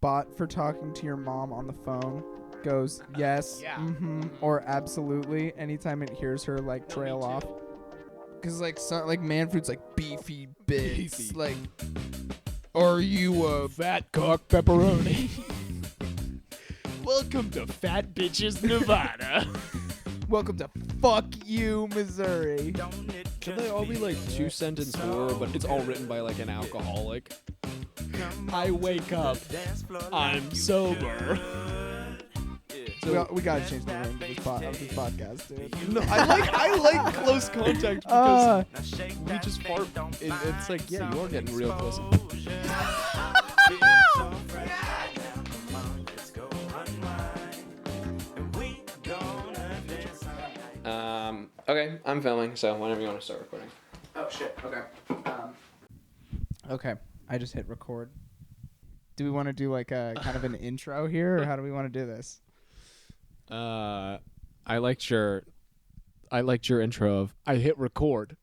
bot for talking to your mom on the phone goes yes, or absolutely anytime it hears her like trail off. Because like Manfred's like beefy bits. Like, are you a fat cock pepperoni? Welcome to Fat Bitches Nevada. Welcome to Fuck You, Missouri. Can they all be like 2-sentence horror, but it's all written by like an alcoholic? I wake up, I'm sober. So we gotta change the name of this podcast, dude. No, I like close contact because we just fart. It's like, yeah, you are getting real close. Okay, I'm filming, so whenever you want to start recording. Oh shit. Okay. Okay. I just hit record. Do we want to do like a kind of an intro here, or how do we want to do this? I liked your intro of I hit record.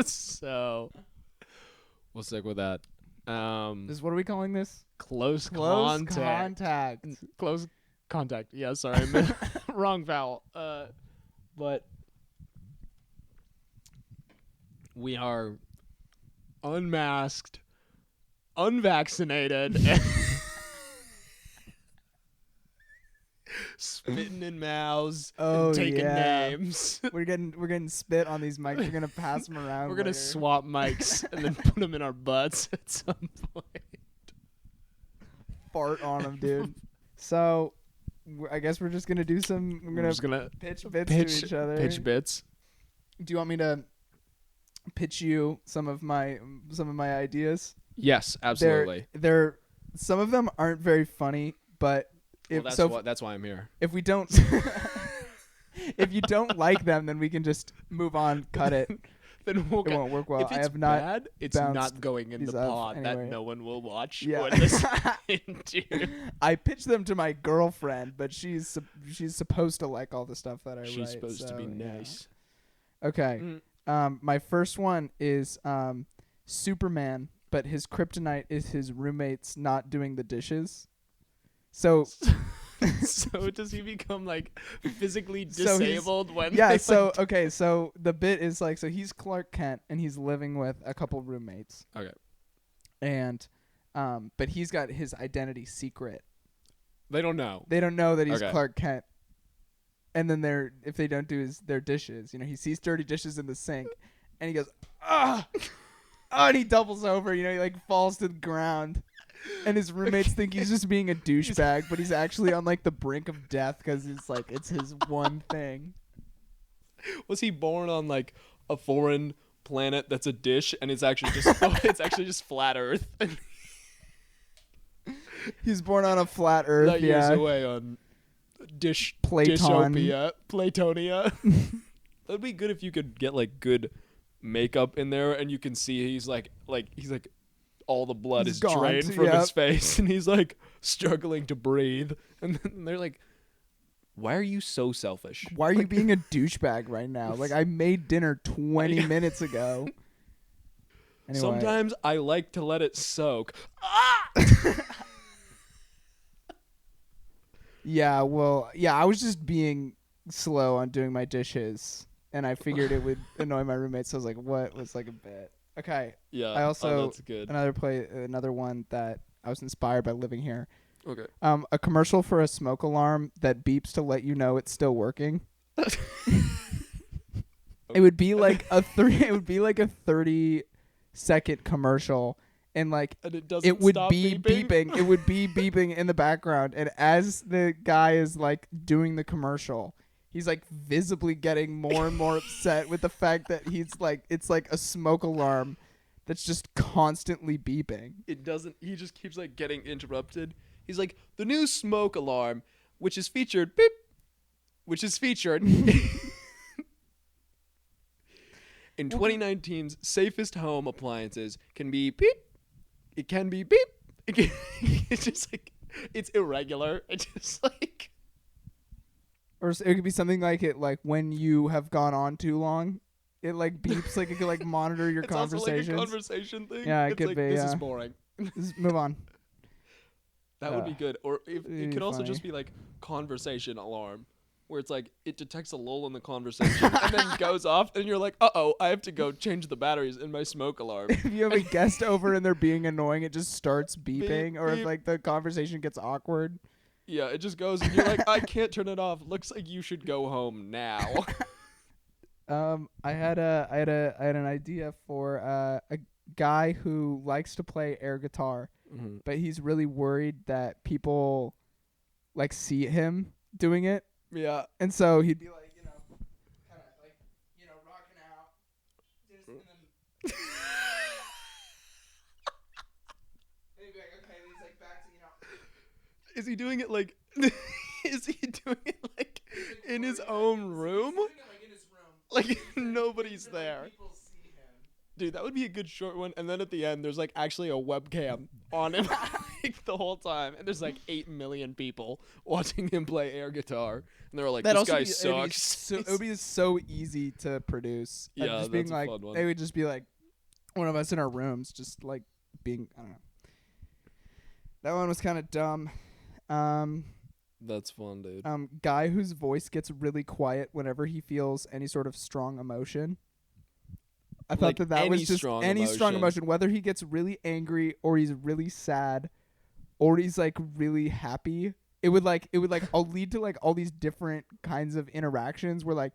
So we'll stick with that. What are we calling this? Close contact. Close contact. Yeah, sorry, I meant wrong vowel. But we are unmasked, unvaccinated, spitting in mouths, and taking names. We're getting spit on these mics. We're gonna pass them around. We're gonna swap mics and then put them in our butts at some point. Fart on them, dude. So, I guess we're just gonna do some. We're just gonna pitch bits to each other. Pitch bits. Do you want me to pitch you some of my ideas? Yes, absolutely. They're some of them aren't very funny, but that's why I'm here. If we don't, if you don't like them, then we can just move on, cut it. Then it won't work well. If it's bad, it's not going in the pod anyway. That no one will watch or listen to. I pitched them to my girlfriend, but she's supposed to like all the stuff that I write. She's supposed to be nice. Yeah. Okay. My first one is Superman, but his kryptonite is his roommates not doing the dishes. So does he become like physically disabled when? Yeah. So the bit is like, so he's Clark Kent and he's living with a couple roommates. Okay. And but he's got his identity secret. They don't know. They don't know that he's Clark Kent. And then if they don't do their dishes, he sees dirty dishes in the sink, and he goes, and he doubles over, he like falls to the ground. And his roommates think he's just being a douchebag, but he's actually on like the brink of death because it's his one thing. Was he born on like a foreign planet that's a dish, and it's actually just flat Earth? He's born on a flat Earth. That years away on Platonia. That'd be good if you could get like good makeup in there, and you can see he's like all the blood is drained from his face, and he's like struggling to breathe. And then they're like, "Why are you so selfish? Why are you being a douchebag right now? Like, I made dinner 20 minutes ago." Anyway. Sometimes I like to let it soak. Yeah, I was just being slow on doing my dishes, and I figured it would annoy my roommates, so I was like, what was like a bit. Okay. Yeah. I also that's good. another one that I was inspired by living here. Okay. A commercial for a smoke alarm that beeps to let you know it's still working. It would be like a 30-second commercial, and like it would be beeping. It would be beeping in the background, and as the guy is like doing the commercial, he's like visibly getting more and more upset with the fact that it's like a smoke alarm that's just constantly beeping. He just keeps like getting interrupted. He's like, the new smoke alarm, which is featured in 2019's safest home appliances can be beep. It can be beep. It's just like, it's irregular. It's just like. Or it could be something like when you have gone on too long, it like beeps, like it could like monitor your conversation. Also like a conversation thing. Yeah, it could be. This is boring. Move on. That would be good. Or if It'd it be could also funny. just be like conversation alarm, where it's like it detects a lull in the conversation and then goes off, and you're like, uh-oh, I have to go change the batteries in my smoke alarm. If you have a guest over and they're being annoying, it just starts beeping, Beep, or if beep. like the conversation gets awkward. Yeah, it just goes, and you're like, I can't turn it off. Looks like you should go home now. I had an idea for a guy who likes to play air guitar, Mm-hmm. but he's really worried that people like see him doing it, Yeah. and so he'd be like, kind of like, rocking out, just, and then he'd be like, okay, and he's like back to, Is he doing it like? Is he doing it like in his own room? He's doing it like in his room, Like nobody's so, like, there. people see him. Dude, that would be a good short one. And then at the end, there's like actually a webcam on him like, the whole time. And there's like 8 million people watching him play air guitar. And they're like, this guy sucks. It would be so easy to produce. Yeah, just being that's a like, fun one. they would just be like, one of us in our rooms, just like being, I don't know. That one was kind of dumb. That's fun, dude. Guy whose voice gets really quiet whenever he feels any sort of strong emotion. I thought Like that any was just strong any strong emotion. emotion, whether he gets really angry or he's really sad or he's like really happy. It would like I'll lead to like all these different kinds of interactions where like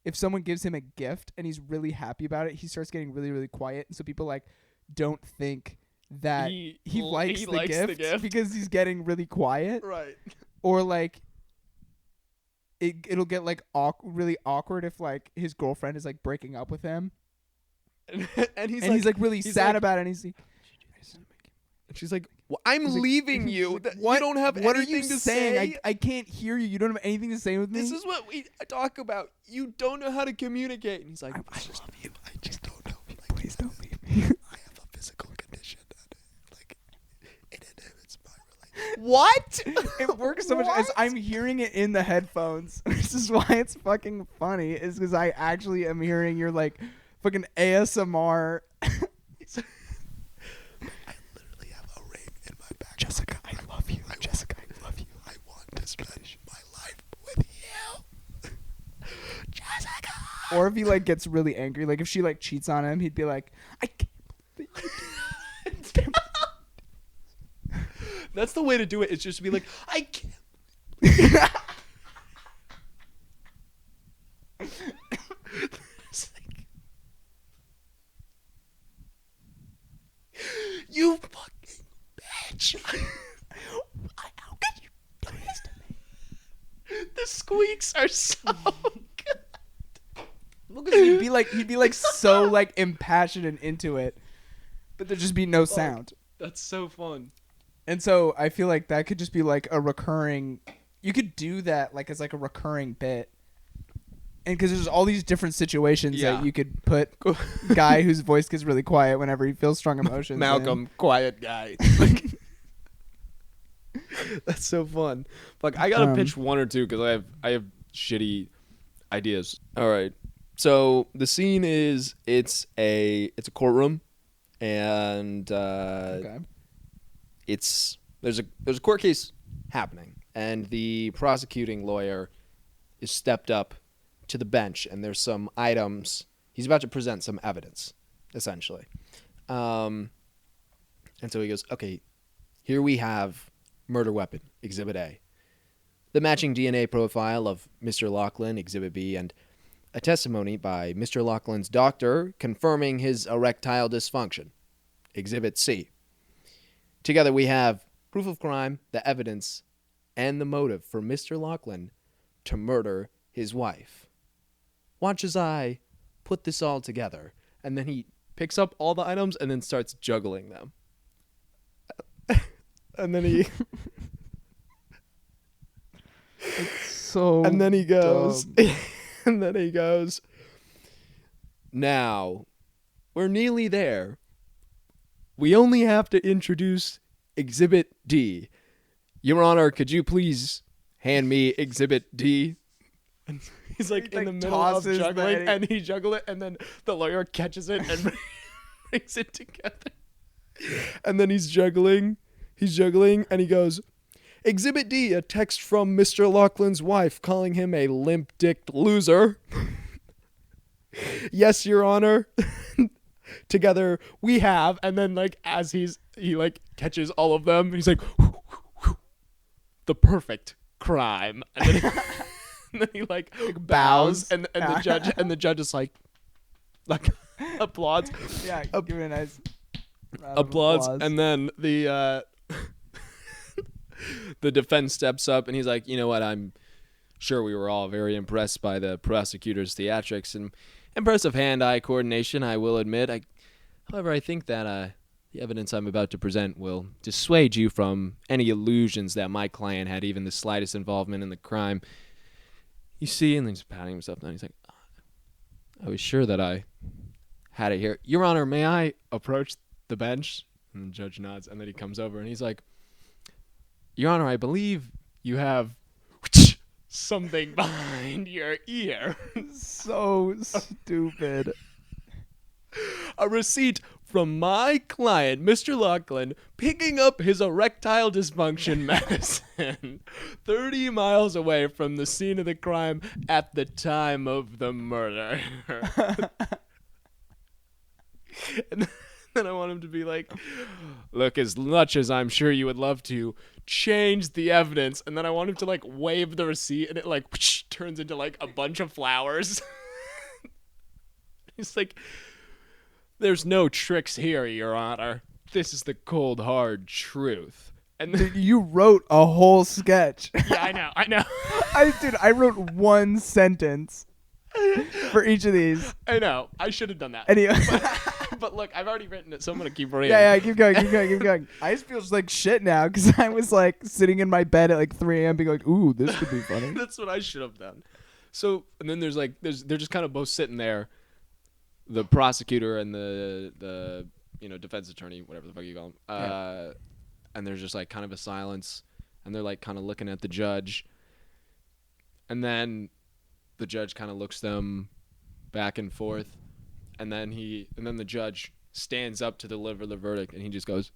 if someone gives him a gift and he's really happy about it, he starts getting really, really quiet, and so people like don't think that he likes the gift because he's getting really quiet. Right. Or like it'll get like really awkward if like his girlfriend is like breaking up with him. And he's like really sad like, about it, and he's like, and she's like, well, I'm he's like- leaving he's you. like, You don't have what are anything you to saying? say. I can't hear you. You don't have anything to say with me. This is what we talk about. You don't know how to communicate. And he's like, I love you. I just don't know. Like, Please don't leave me. I have a physical condition that, like, it inhibits my relationship. what? It works so much as What? I'm hearing it in the headphones. This is why it's fucking funny. Is because I actually am hearing your like fucking ASMR. I literally have a ring in my back. Jessica, I love you. Jessica, I love you. I want to spend my life with you. Jessica. Or if he like gets really angry, like if she like cheats on him, he'd be like, I can't believe that you did. That's the way to do it. It's just to be like, I can't. It's like, you fucking bitch. How can you do this to me? The squeaks are so good. Look, he'd be like so like impassioned and into it, but there'd just be no sound. That's so fun. And so I feel like that could just be like a recurring. You could do that like as like a recurring bit, and because there's all these different situations Yeah. that you could put guy whose voice gets really quiet whenever he feels strong emotions. Malcolm, quiet guy. That's so fun. Fuck, I gotta pitch one or two because I have shitty ideas. All right. So the scene is it's a courtroom, and Okay. there's a court case happening, and the prosecuting lawyer is stepped up to the bench, and there's some items he's about to present some evidence, essentially, and so he goes, okay, here we have murder weapon, Exhibit A, the matching DNA profile of Mr. Laughlin, Exhibit B, and a testimony by Mr. Laughlin's doctor confirming his erectile dysfunction, Exhibit C. Together we have proof of crime, the evidence, and the motive for Mr. Laughlin to murder his wife. Watch as I put this all together. And then he picks up all the items and then starts juggling them. And then he... So. And then he goes... dumb. And then he goes, now, we're nearly there. We only have to introduce Exhibit D. Your Honor, could you please hand me Exhibit D? And he's like He, in like, the middle of tosses juggling, the- and he juggle it, and then the lawyer catches it and brings it together. And then he's juggling, and he goes, Exhibit D, a text from Mr. Laughlin's wife calling him a limp-dicked loser. Yes, Your Honor. Together we have, and then like as he like catches all of them, he's like, the perfect crime, and then and then he like bows, and the judge is like applauds. Yeah, give it a nice round of applauds, applause. and then the the defense steps up, and he's like, you know what, I'm sure we were all very impressed by the prosecutor's theatrics and impressive hand-eye coordination, I will admit. However, I think that the evidence I'm about to present will dissuade you from any illusions that my client had even the slightest involvement in the crime. You see, and then he's patting himself down. He's like, I was sure that I had it here. Your Honor, may I approach the bench? And the judge nods, and then he comes over, and he's like, Your Honor, I believe you have something behind your ear. So stupid. A receipt from my client, Mr. Laughlin, picking up his erectile dysfunction medicine 30 miles away from the scene of the crime at the time of the murder. And then I want him to be like, look, as much as I'm sure you would love to, change the evidence. And then I want him to like wave the receipt, and it like turns into like a bunch of flowers. He's like, there's no tricks here, Your Honor. This is the cold, hard truth. And then, Dude, you wrote a whole sketch. yeah, I know. I wrote one sentence for each of these. I know. I should have done that. Anyway. But look, I've already written it, so I'm going to keep reading. Yeah, keep going. I just feel just like shit now because I was like sitting in my bed at like 3 a.m. being like, ooh, this could be funny. That's what I should have done. So, and then they're just kind of both sitting there, the prosecutor and the defense attorney, whatever the fuck you call him. And there's just like kind of a silence, and they're like kind of looking at the judge. And then the judge kind of looks them back and forth, and then the judge stands up to deliver the verdict, and he just goes,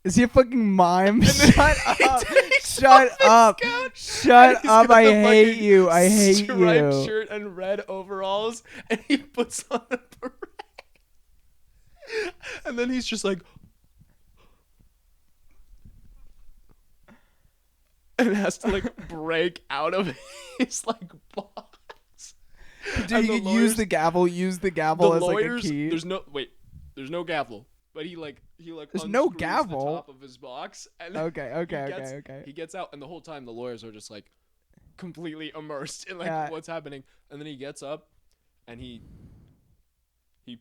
Is he a fucking mime? Shut up. Shut up. Shut up. I hate you. I hate you. Striped shirt and red overalls, and he puts on a beret. And then he's just like, and has to like break out of his like box. Dude, you could use the gavel. Use the gavel as like a key. There's no gavel. But he There's no gavel. The top of his box. And Okay. He gets out, and the whole time the lawyers are just like completely immersed in like what's happening. And then he gets up, and he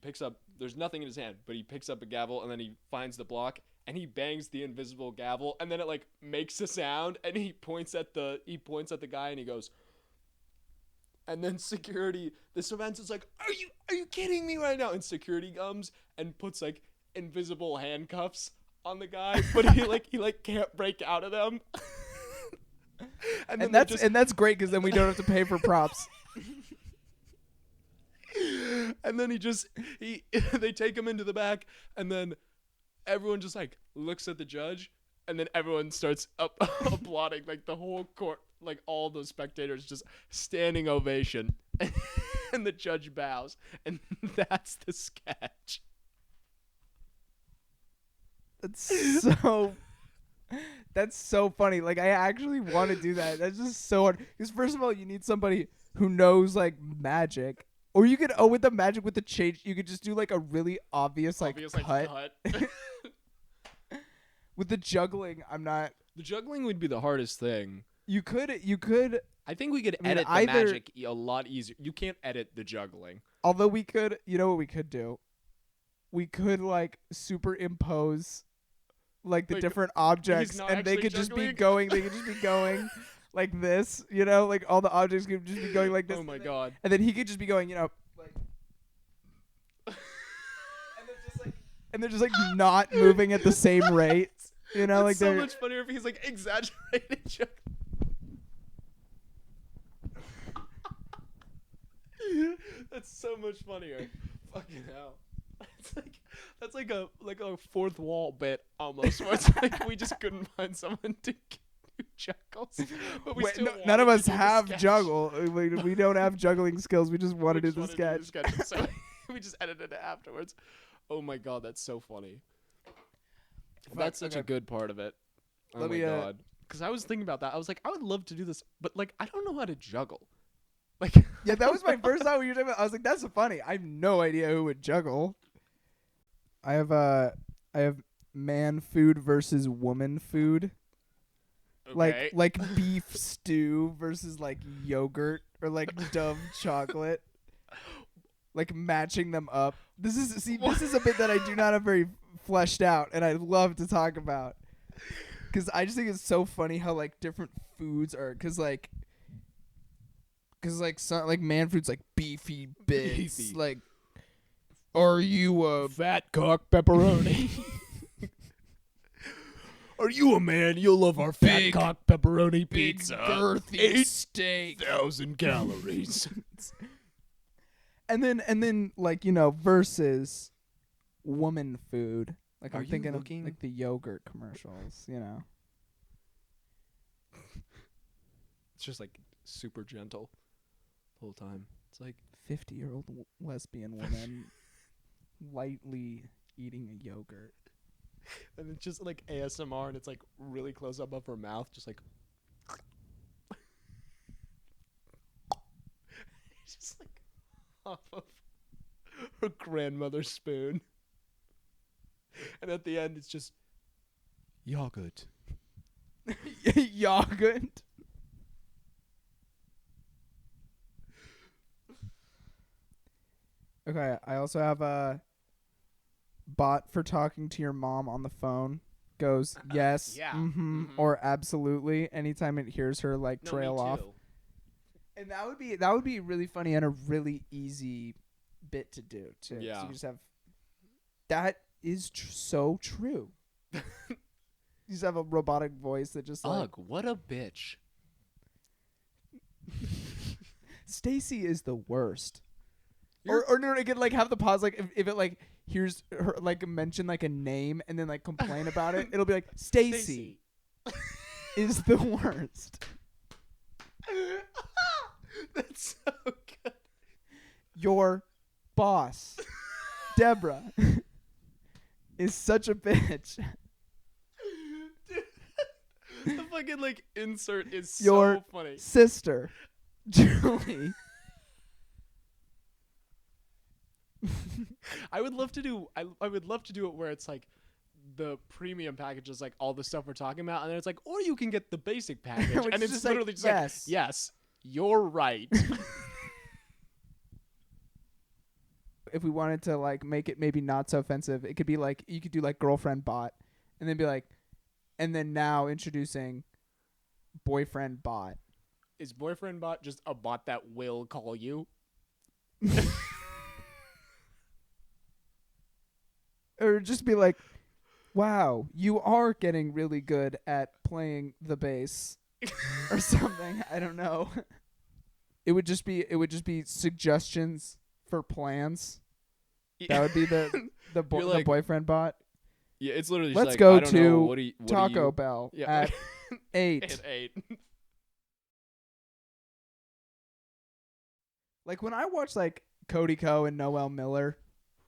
picks up. There's nothing in his hand, but he picks up a gavel, and then he finds the block, and he bangs the invisible gavel, and then it like makes a sound, and he points at the guy, and he goes. And then security, the defense is like, are you kidding me right now? And security comes and puts like invisible handcuffs on the guy, but he can't break out of them. and that's great because then we don't have to pay for props. And then they take him into the back, and then everyone just like looks at the judge, and then everyone starts applauding, like the whole court, like all the spectators just standing ovation, and the judge bows, and that's the sketch. That's so funny. Like, I actually want to do that. That's just so hard. Because first of all, you need somebody who knows like magic, or you could with the magic with the change, you could just do like a really obvious cut. With the juggling, The juggling would be the hardest thing. You could. I think we could edit the magic a lot easier. You can't edit the juggling. Although we could, you know what we could do? We could like superimpose like the different objects, and they could just be going. They could just be going like this, you know, like all the objects could just be going like this. Oh my god! And then he could just be going, you know, like, and they're just like not moving at the same rate, you know, like so much funnier if he's like exaggerated juggling. That's so much funnier. Fucking hell. That's like a fourth wall bit almost. Where it's like we just couldn't find someone to do juggles, but we still none of wanted us to do the have sketch. juggle. We don't have juggling skills. We just want to do the sketch. So we just edited it afterwards. Oh my god, that's so funny. That's such a good part of it. Oh Let my me, god. Because I was thinking about that. I was like, I would love to do this, but like, I don't know how to juggle. Like, Yeah, that was my first thought when you were talking about. I was like, that's funny. I have no idea who would juggle. I have man food versus woman food. okay. Like beef stew versus like yogurt or like Dove chocolate. Like matching them up. This is a bit that I do not have very fleshed out, and I love to talk about. Because I just think it's so funny how like different foods are. Because some like man food's like beefy bits. Beefy. Like, are you a fat cock pepperoni? Are you a man? You'll love our Big- fat cock pepperoni big pizza. girthy steak? 8,000 calories. And then like, you know, versus woman food. Like Are I'm you thinking of looking- like the yogurt commercials, you know. It's just like super gentle the whole time. It's like 50-year-old lesbian woman lightly eating a yogurt. and it's just like ASMR and it's like really close up of her mouth, just like just like off of her grandmother's spoon. And at the end it's just yogurt. Yogurt. Okay, I also have a bot for talking to your mom on the phone. Goes yes, yeah, or absolutely anytime it hears her like No, trail me off. too. And that would be really funny and a really easy bit to do too. So Yeah. you just have that is so true. You just have a robotic voice that just like Ugh, what a bitch. Stacy is the worst. Or no, it could like have the pause like if it like hears her like mention like a name and then like complain about it, it'll be like Stacy is the worst. That's so good. Your boss, Deborah, is such a bitch. The fucking like insert is Your so funny. sister, Julie. I would love to do it where it's like the premium package is like all the stuff we're talking about, and then it's like, or you can get the basic package, Which and is it's just literally like, just yes. like, yes, you're right. If we wanted to like make it maybe not so offensive, it could be like you could do like girlfriend bot, and then be like, and then now introducing boyfriend bot. Is boyfriend bot just a bot that will call you? Or just be like, wow, you are getting really good at playing the bass or something. I don't know. It would just be suggestions for plans. That would be the like- boyfriend bot. Yeah, it's literally Let's just like, go I don't know, to what do you, Taco Bell Yeah. at 8. At 8. Like when I watch like Cody Ko and Noel Miller,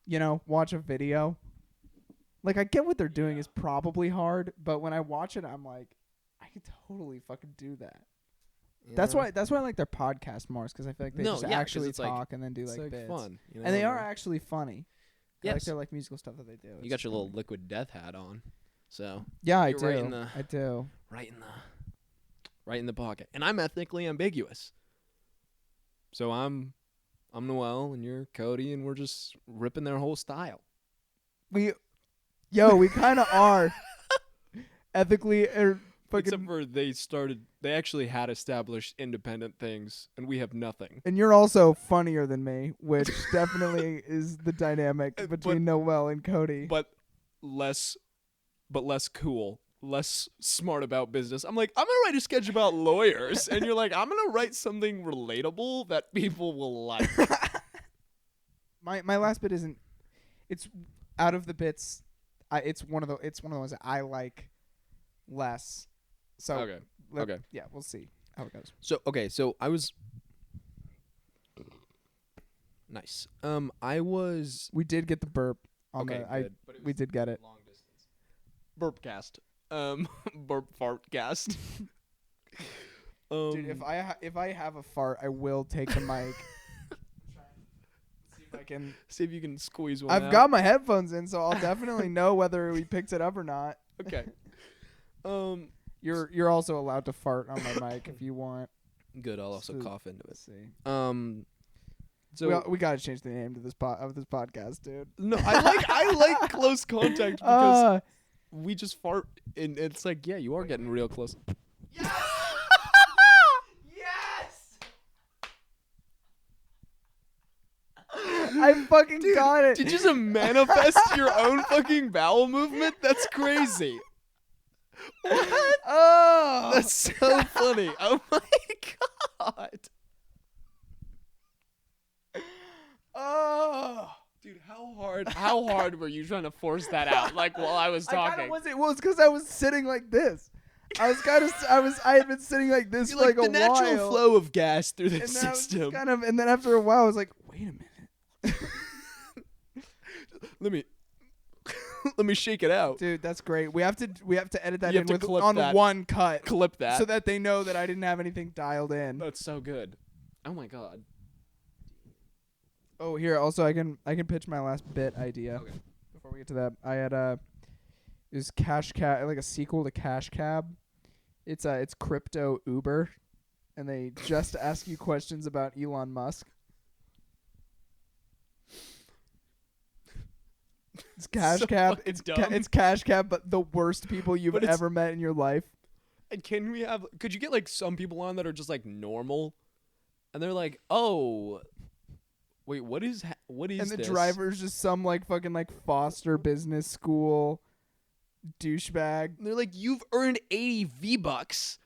you know, watch a video. Like I get what they're doing is probably hard, but when I watch it, I'm like, I could totally fucking do that. That's why I like their podcast more, because I feel like they just 'cause actually it's like- talk and then do it's like bits. fun. You know? And they are actually funny. I like Yes. their like musical stuff that they do. You It's got your little funny. liquid death hat on, so Yeah, I you're do. right in the- I do. right in the pocket. And I'm ethnically ambiguous. So I'm Noel and you're Cody, and we're just ripping their whole style. We kind of are ethically fucking. Except for they actually had established independent things, and we have nothing. And you're also funnier than me, which definitely is the dynamic But- between Noel and Cody. But less cool, less smart about business. I'm like, I'm gonna write a sketch about lawyers, and you're like, I'm gonna write something relatable that people will like. My last bit isn't. it's out of the bits. It's one of the ones that I like less. So Okay. yeah, we'll see how it goes. So I was nice. I was We did get the burp on okay. the. Good, but it We was did get it. long distance. Burpcast. Burp fartcast. Dude, if I have a fart, I will take the mic. See if I can. See if you can squeeze one. I've got my headphones in, so I'll definitely know whether we picked it up or not. Okay. You're also allowed to fart on my mic if you want. Good. I'll also cough into it. Let's see. So we gotta change the name to this podcast, dude. no, I like close contact because we just fart and it's like, yeah, you are getting real close. Yes. I fucking got it. Did you just manifest your own fucking bowel movement? That's crazy. What? Oh, That's so funny. Oh my god. Oh, Dude, how hard were you trying to force that out? Like while I was talking. Well, it's because I was sitting like this. I had been sitting like this for like a the natural while. flow of gas through the And then I was system. just and then after a while, I was like, wait a minute. Let me shake it out. Dude, that's great. We have to edit that You in have to clip on that. one cut, Clip that. so that they know that I didn't have anything dialed in. That's so good. Oh my god. Oh, here also I can pitch my last bit idea. Okay. Before we get to that, I had is Cash Cab, like a sequel to Cash Cab. It's crypto Uber, and they just ask you questions about Elon Musk. It's Cash So Cab. fucking It's dumb. it's Cash Cab, but the worst people you've But it's- ever met in your life. And could you get like some people on that are just like normal, and they're like, oh, wait, what is And the this? driver's just some like fucking like Foster Business School douchebag. And they're like, you've earned 80 V-bucks,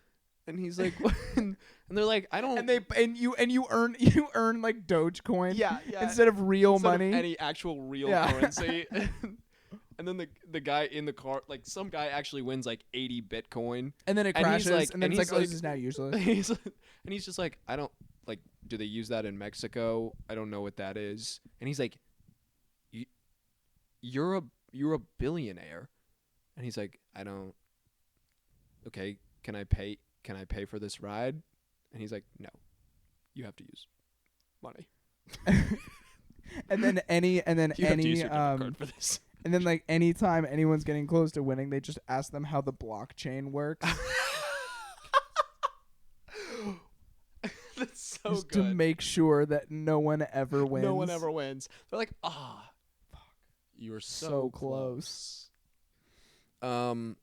and he's like, what? And they're like, I don't. And you earn like Dogecoin. yeah, Instead of real Instead of money. any actual real Yeah. currency. And then the guy in the car, like some guy actually wins like 80 Bitcoin. And then it And he's crashes, like- and then and it's like, he's oh, like- this is now useless. He's just like, I don't like. Do they use that in Mexico? I don't know what that is. And he's like, you're a billionaire. And he's like, I don't. Okay, can I pay for this ride? And he's like, no, you have to use money. And then any You have to use your debit card for this. and then like anytime anyone's getting close to winning, they just ask them how the blockchain works. That's so just good. to make sure that no one ever wins. No one ever wins. They're like, fuck, you were So close. So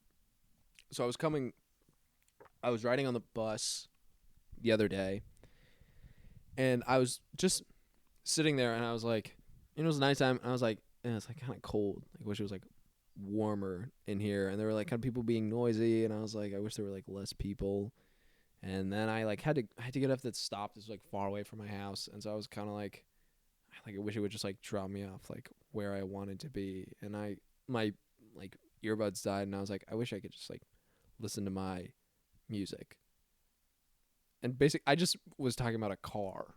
I was riding on the bus the other day, and I was just sitting there, and I was like, it was nighttime, and I was like, it's like kind of cold. I wish it was like warmer in here. And there were like kind of people being noisy, and I was like, I wish there were like less people. And then I like had to get off that stop. This was like far away from my house, and so I was kind of like I wish it would just like drop me off like where I wanted to be. And my like earbuds died, and I was like, I wish I could just like listen to my music. And basically, I just was talking about a car.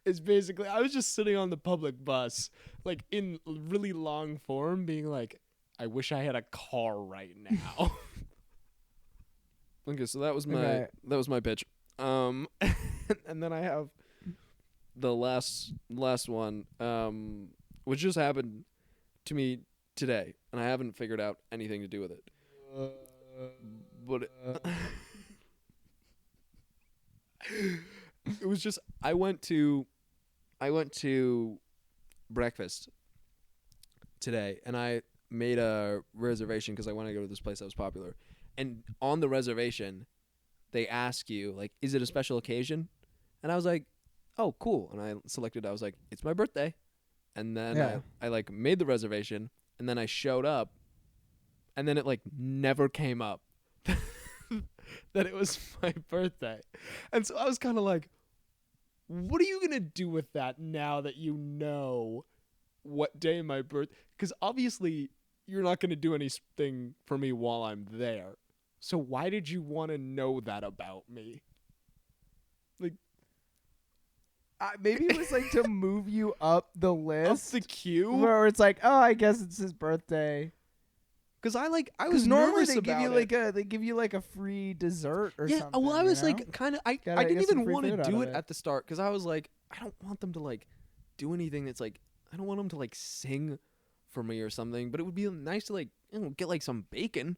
It's basically, I was just sitting on the public bus, like in really long form, being like, I wish I had a car right now. Okay, so that was my pitch. And then I have the last one, which just happened to me today, and I haven't figured out anything to do with it. But it was just I went to breakfast today, and I made a reservation because I wanted to go to this place that was popular. And on the reservation, they ask you like, "Is it a special occasion?" And I was like, "Oh, cool." And I selected. I was like, "It's my birthday." And then I like made the reservation, and then I showed up, and then it like never came up that it was my birthday. And so I was kind of like, what are you gonna do with that now that you know what day my birth? Because obviously you're not gonna do anything for me while I'm there. So why did you want to know that about me? Like, Maybe it was like to move you up the up list. the queue? Where it's like, oh, I guess it's his birthday. Because I was Because normally nervous they give you about they give you like a free dessert or yeah, something. well, I was you know? like, kind of, I Gotta didn't get some even free want to food out do of it it. at the start because I was like, I don't want them to like do anything that's like, I don't want them to like sing for me or something. But it would be nice to like, get like some bacon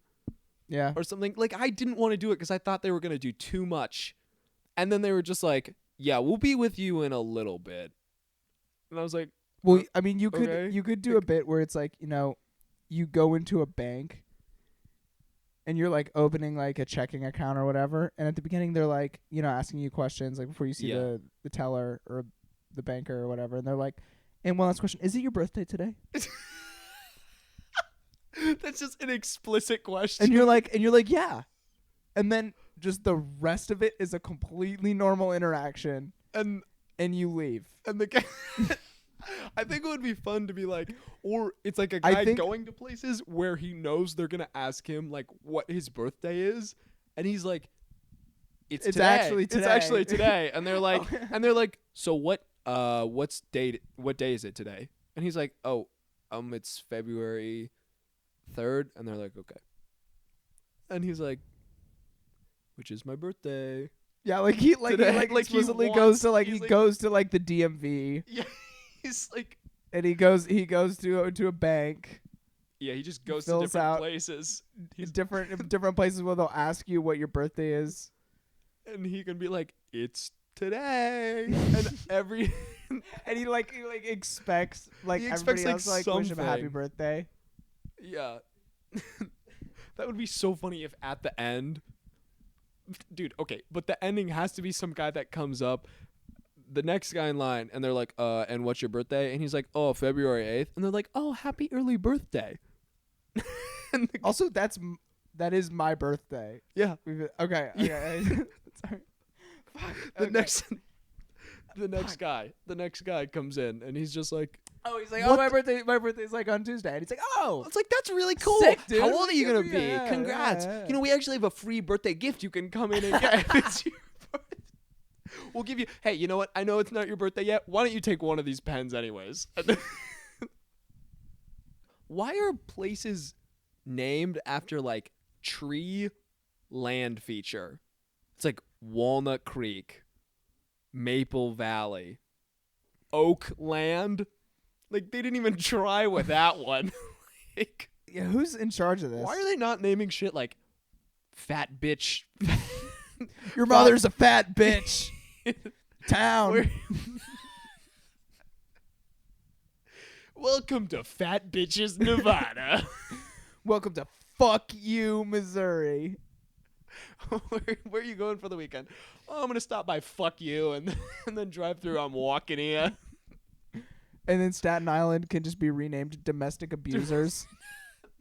Yeah. or something. Like I didn't want to do it because I thought they were gonna do too much, and then they were just like, yeah, we'll be with you in a little bit, and I was like, Well, I mean, you could okay. you could do a bit where it's like, you go into a bank and you're like opening like a checking account or whatever, and at the beginning they're like, asking you questions like before you see Yeah. the teller or the banker or whatever, and they're like, and one last question, is it your birthday today? That's just an explicit question. And you're like, yeah. And then just the rest of it is a completely normal interaction, and you leave. the guy. I think it would be fun to be like, or it's like a I guy think- going to places where he knows they're gonna ask him like what his birthday is, and he's like, it's today. actually It's today." actually today, and they're like, Oh. so what day is it today? And he's like, it's February 3rd, and they're like, okay, and he's like, which is my birthday. Yeah, like he Today, like, he explicitly wants- goes to he's he like- goes to like the DMV, Yeah, he's like, and he goes to a bank, yeah, he just goes to Fills different out- places. He's different places where they'll ask you what your birthday is, and he can be like, it's today, and every and he expects He everybody expects, like, else to, wish him a happy something. birthday. yeah, that would be so funny if at the end, dude. Okay, but the ending has to be some guy that comes up, the next guy in line, and they're like, and what's your birthday? And he's like, oh, February 8th, and they're like, oh, happy early birthday. And Also, that is my birthday. yeah, Okay. Yeah. Sorry. Fuck. the Okay. the next guy comes in, and he's just like, Oh, he's like, What my birthday's like on Tuesday, and he's like, oh, it's like, that's really cool. Sick, dude. How old are you gonna be? Yeah, Congrats. yeah. We actually have a free birthday gift you can come in and get if it's your birthday. We'll give you, hey, you know what? I know it's not your birthday yet. Why don't you take one of these pens anyways? Why are places named after like tree land feature? It's like Walnut Creek, Maple Valley, Oak Land. Like they didn't even try with that one. Like, yeah, who's in charge of this? why are they not naming shit like Fat Bitch? Your mother's a fat bitch. Town. Where- Welcome to Fat Bitches Nevada. Welcome to Fuck You, Missouri. where are you going for the weekend? Oh, I'm gonna stop by Fuck You and then drive through. I'm walking here. And then Staten Island can just be renamed Domestic Abusers.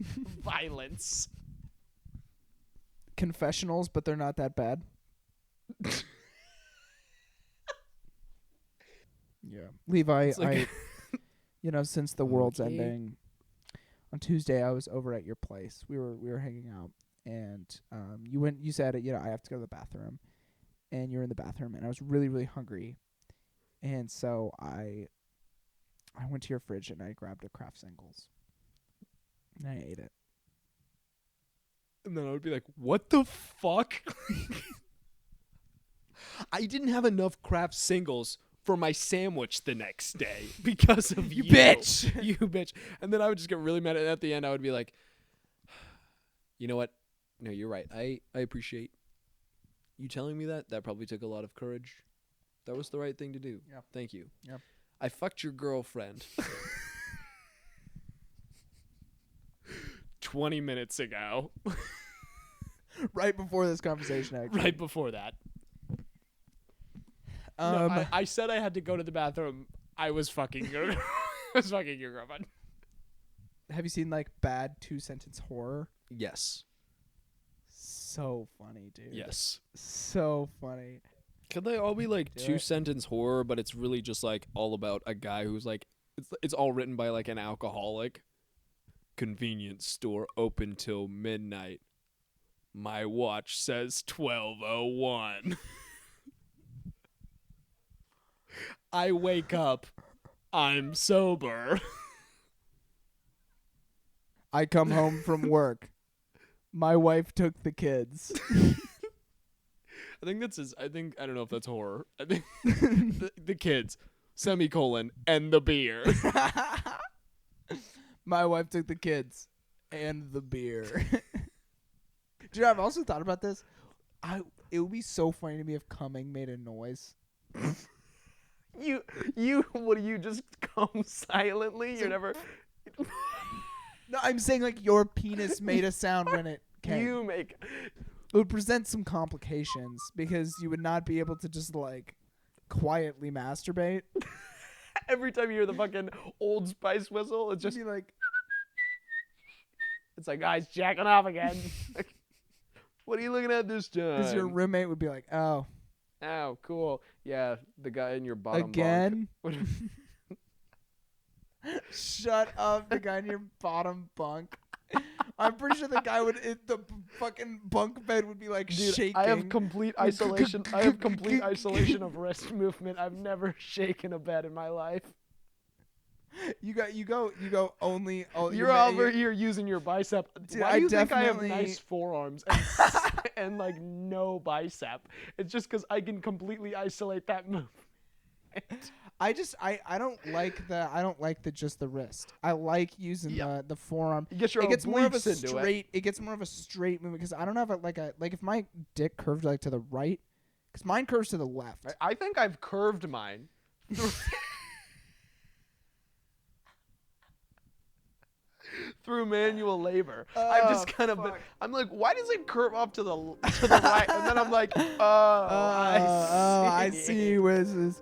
Violence. Confessionals, but they're not that bad. Yeah. Levi, It's like- since the world's Okay. ending, on Tuesday I was over at your place. We were hanging out, and you said, I have to go to the bathroom. And you're in the bathroom, and I was really, really hungry. And so I went to your fridge and I grabbed a Kraft Singles. And I ate it. And then I would be like, what the fuck? I didn't have enough Kraft Singles for my sandwich the next day because of you. bitch. You bitch. And then I would just get really mad. And at the end, I would be like, you know what? No, you're right. I appreciate you telling me that. That probably took a lot of courage. That was the right thing to do. Yeah. Thank you. Yeah. I fucked your girlfriend 20 minutes ago. Right before this conversation, actually. Right before that. No, I said I had to go to the bathroom. I was fucking your girlfriend. Have you seen bad 2-sentence horror? Yes. So funny, dude. Yes. So funny. Could they all be like Do 2-sentence horror, but it's really just like all about a guy who's like it's all written by like an alcoholic. Convenience store open till midnight. My watch says 12:01. I wake up. I'm sober. I come home from work. My wife took the kids. I think that's his. I don't know if that's horror. I think the kids, semicolon, and the beer. My wife took the kids and the beer. Dude, I've also thought about this. It would be so funny to me if coming made a noise. You, what do you just come silently? You're never. No, I'm saying like your penis made a sound when it came. You make. It would present some complications because you would not be able to just like quietly masturbate. Every time you hear the fucking Old Spice whistle, it's Just just be like, it's like guys jacking off again. What are you looking at this time? because your roommate would be like, oh, Oh, cool. Yeah, the guy in your bottom again? bunk. Shut up, the guy in your bottom bunk. I'm pretty sure the guy the fucking bunk bed would be like Dude, shaking. I have complete isolation. I have complete isolation of wrist movement. I've never shaken a bed in my life. You go only. Oh, You're over here using your bicep. Dude, Why do you think I have definitely- nice forearms and like no bicep? It's just because I can completely isolate that movement. I don't like the just the wrist. I like using the forearm. You get your It gets more of a obliques into it. straight. It gets more of a straight movement because I don't have like if my dick curved like to the right, because mine curves to the left. I think I've curved mine. Through manual labor. I've just kind of been, I'm like, why does it curve off to the right? And then I'm like, I see where this is.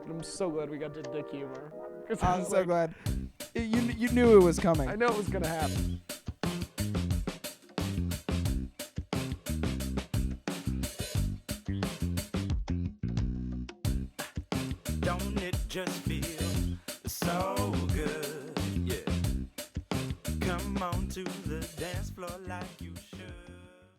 And I'm so glad we got to dick humor. 'Cause I'm so glad. You knew it was coming. I know it was gonna happen. Don't it just feel so good? Yeah. Come on to the dance floor like you